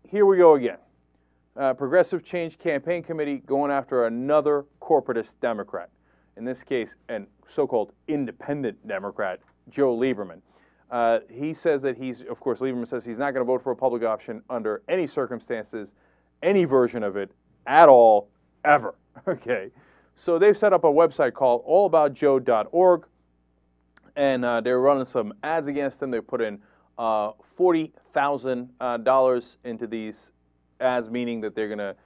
here we go again. Progressive Change Campaign Committee going after another corporatist Democrat. In this case, an so-called independent Democrat, Joe Lieberman. He says that Lieberman says he's not going to vote for a public option under any circumstances, any version of it, at all, ever. Okay. So they've set up a website called allaboutjoe.org, and they're running some ads against him. They put in $40,000 into these ads, meaning that they're going to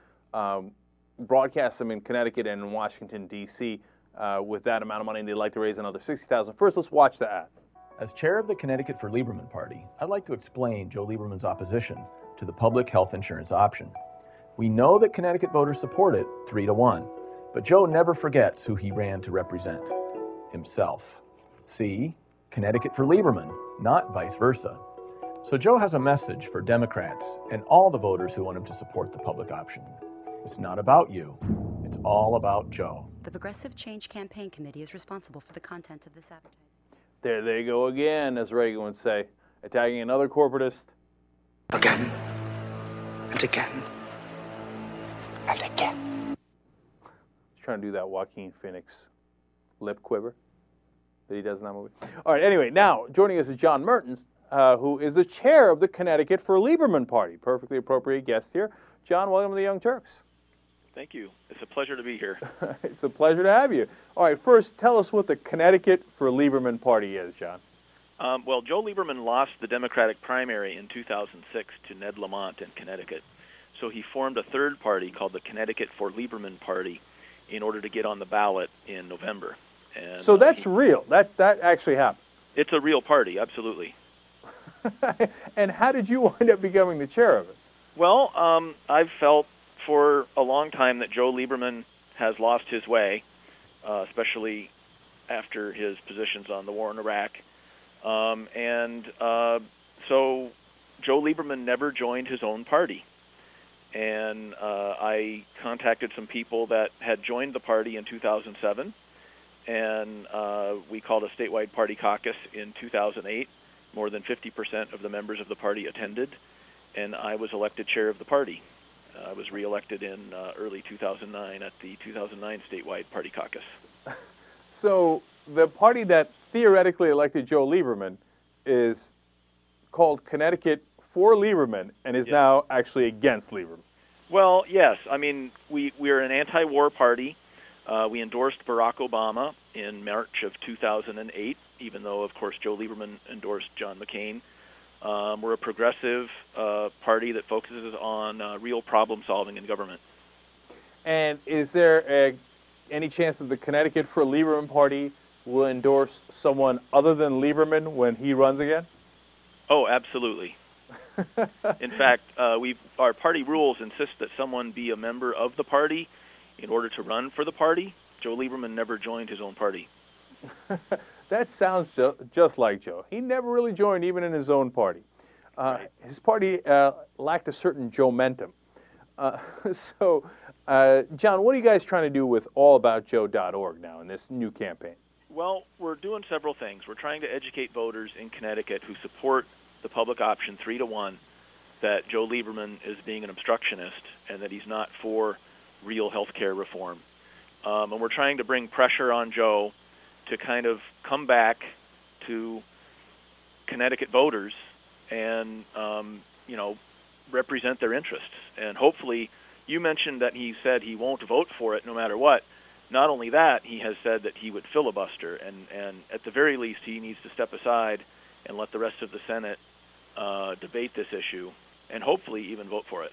broadcast them in Connecticut and in Washington, D.C. With that amount of money, and they'd like to raise another $60,000. First, let's watch the ad. As chair of the Connecticut for Lieberman Party, I'd like to explain Joe Lieberman's opposition to the public health insurance option. We know that Connecticut voters support it 3-1, but Joe never forgets who he ran to represent, himself. See, Connecticut for Lieberman, not vice versa. So Joe has a message for Democrats and all the voters who want him to support the public option. It's not about you. It's all about Joe. The Progressive Change Campaign Committee is responsible for the content of this advertising. There they go again, as Reagan would say, attacking another corporatist. Again, and again, and again. He's trying to do that Joaquin Phoenix lip quiver that he does in that movie. All right, anyway, now joining us is John Mertens, who is the chair of the Connecticut for Lieberman Party. Perfectly appropriate guest here. John, welcome to the Young Turks. Thank you. It's a pleasure to be here. It's a pleasure to have you. All right, first, tell us what the Connecticut for Lieberman Party is, John. Well, Joe Lieberman lost the Democratic primary in 2006 to Ned Lamont in Connecticut. So he formed a third party called the Connecticut for Lieberman Party in order to get on the ballot in November. And, so that's real. That actually happened. It's a real party, absolutely. And how did you wind up becoming the chair of it? Well, I've felt for a long time that Joe Lieberman has lost his way, especially after his positions on the war in Iraq. So Joe Lieberman never joined his own party. And I contacted some people that had joined the party in 2007, and we called a statewide party caucus in 2008. More than 50% of the members of the party attended, and I was elected chair of the party. I was reelected in early 2009 at the 2009 statewide party caucus. So the party that theoretically elected Joe Lieberman is called Connecticut for Lieberman and is now actually against Lieberman. Well, yes. I mean, we're an anti-war party. We endorsed Barack Obama in March of 2008, even though, of course, Joe Lieberman endorsed John McCain. We're a progressive party that focuses on real problem solving in government. And is there any chance that the Connecticut for Lieberman Party will endorse someone other than Lieberman when he runs again? Oh, absolutely. In fact, our party rules insist that someone be a member of the party in order to run for the party. Joe Lieberman never joined his own party. That sounds just like Joe. He never really joined even in his own party. Right. His party lacked a certain Joe-mentum. John, what are you guys trying to do with allaboutjoe.org now in this new campaign? Well, we're doing several things. We're trying to educate voters in Connecticut who support the public option 3-1 that Joe Lieberman is being an obstructionist and that he's not for real health care reform. And we're trying to bring pressure on Joe to kind of come back to Connecticut voters and, represent their interests. And hopefully, you mentioned that he said he won't vote for it no matter what. Not only that, he has said that he would filibuster. And at the very least, he needs to step aside and let the rest of the Senate debate this issue and hopefully even vote for it.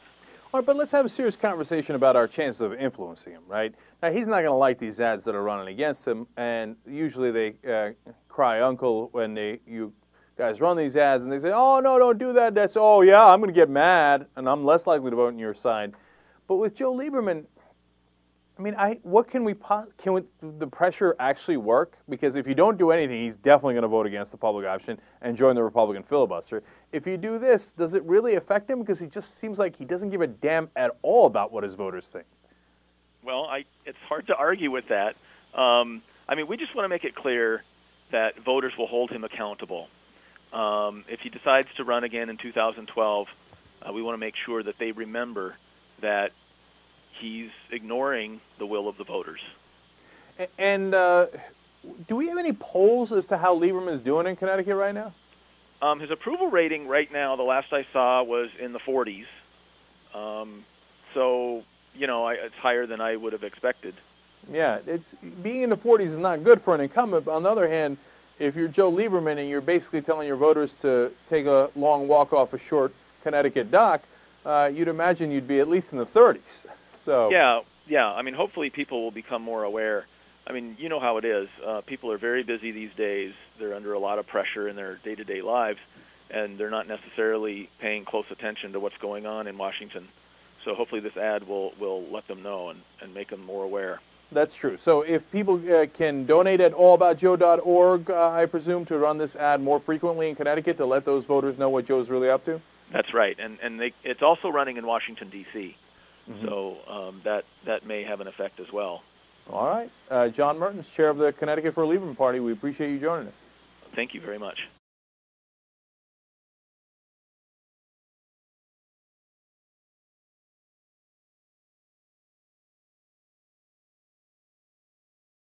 All right, but let's have a serious conversation about our chances of influencing him, right? Now, he's not going to like these ads that are running against him, and usually they cry uncle when you guys run these ads, and they say, oh, no, don't do that. That's, oh, yeah, I'm going to get mad, and I'm less likely to vote on your side. But with Joe Lieberman, I mean, what can the pressure actually work? Because if you don't do anything, he's definitely going to vote against the public option and join the Republican filibuster. If you do this, does it really affect him? Because he just seems like he doesn't give a damn at all about what his voters think. Well, it's hard to argue with that. I mean, we just want to make it clear that voters will hold him accountable. If he decides to run again in 2012, We want to make sure that they remember that he's ignoring the will of the voters. And do we have any polls as to how Lieberman is doing in Connecticut right now? His approval rating right now, the last I saw, was in the 40s. So, it's higher than I would have expected. Yeah, it's being in the 40s is not good for an incumbent. But on the other hand, if you're Joe Lieberman and you're basically telling your voters to take a long walk off a short Connecticut dock, you'd imagine you'd be at least in the 30s. So yeah. I mean, hopefully people will become more aware. I mean, you know how it is. People are very busy these days. They're under a lot of pressure in their day-to-day lives, and they're not necessarily paying close attention to what's going on in Washington. So hopefully this ad will let them know and make them more aware. That's true. So if people can donate at allaboutjoe.org, I presume, to run this ad more frequently in Connecticut to let those voters know what Joe's really up to? That's right. And it's also running in Washington, D.C., Mm-hmm. so that may have an effect as well. All right. John Mertens, chair of the Connecticut for Lieberman Party, we appreciate you joining us. Thank you very much.